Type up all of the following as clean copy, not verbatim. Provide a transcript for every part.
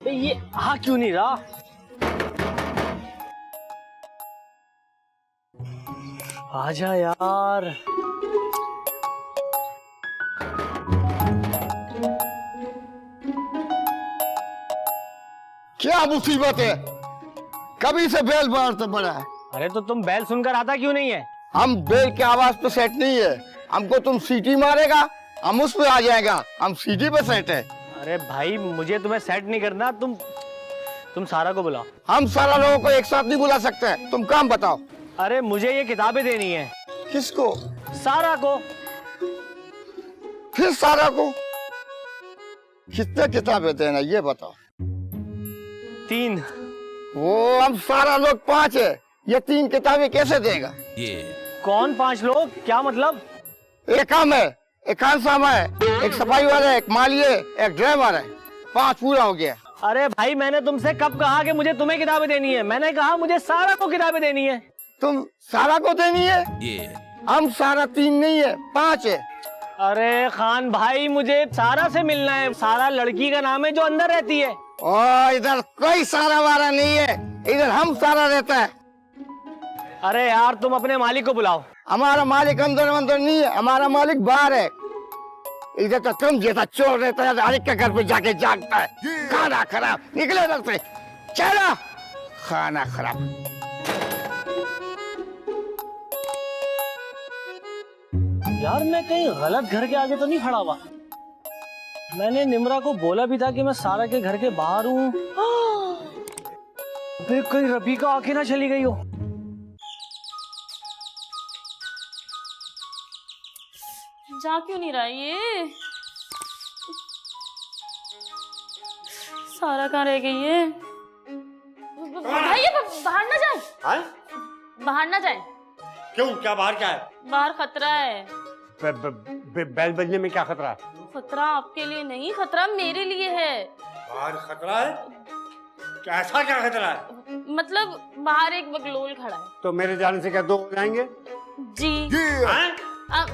ये आ क्यों नहीं रहा? आजा यार। क्या मुसीबत है? कभी से बेल मारता पड़ा है। अरे तो तुम बैल सुनकर आता क्यों नहीं है? हम बेल के आवाज पे सेट नहीं है। हमको तुम सीटी मारेगा, हम उस पे आ जाएगा। हम सीटी पे सेट है। अरे भाई मुझे तुम्हें सेट नहीं करना। तुम सारा को बुलाओ। हम सारा लोगों को एक साथ नहीं बुला सकते। तुम काम बताओ। अरे मुझे ये किताबें देनी है। किसको? सारा को। फिर सारा को? कितने किताबें देना ये बताओ। 3। वो हम सारा लोग 5 है। ये 3 किताबें कैसे देगा? कौन 5 लोग? क्या मतलब? एक हम है, एक खानसामा है, एक सफाई वाला है, एक माली है, एक ड्राइवर है। 5 पूरा हो गया। अरे भाई मैंने तुमसे कब कहा कि मुझे तुम्हें किताबें देनी है? मैंने कहा मुझे सारा को किताबें देनी है। तुम सारा को देनी है? हम सारा 3 नहीं है, 5 है। अरे खान भाई मुझे सारा से मिलना है। सारा लड़की का नाम है जो अंदर रहती है। और इधर कोई सारा वारा नहीं है। इधर हम सारा रहता है। अरे यार तुम अपने मालिक को बुलाओ। हमारा मालिक अंदर नहीं है। हमारा मालिक बाहर है। इधर तो तुम जैसा चोर रहता है, हर एक के घर पे जाके जागता है। खाना खराब, निकले इधर से। चला खाना खराब। यार मैं कहीं गलत घर के आगे तो नहीं खड़ा हुआ? मैंने निम्रा को बोला भी था कि मैं सारा के घर के बाहर हूँ। कहीं रफीका आके ना चली गई हो। जा क्यों नहीं रहा ये? सारा कहाँ रह गई है? भाई ये बाहर ना जाए। हाँ? बाहर ना जाए। क्यों? क्या बाहर क्या है? बाहर खतरा है। बैल बजने में क्या खतरा है? खतरा आपके लिए नहीं, खतरा मेरे लिए है। बाहर खतरा है? क्या ऐसा क्या खतरा है? मतलब बाहर एक बगलोल खड़ा है। तो मेरे जाने से क्या 2 हो जाएंगे? जी। हाँ?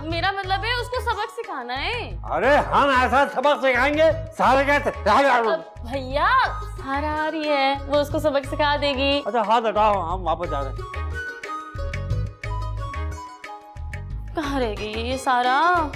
मेरा मतलब है उसको सबक सिखाना है। अरे हम ऐसा सबक सिखाएंगे सारे कहते। भैया सारा आ रही है, वो उसको सबक सिखा देगी। अच्छा हाथ हटाओ, हम वापस जा रहे हैं। कहाँ रह गई है ये सारा?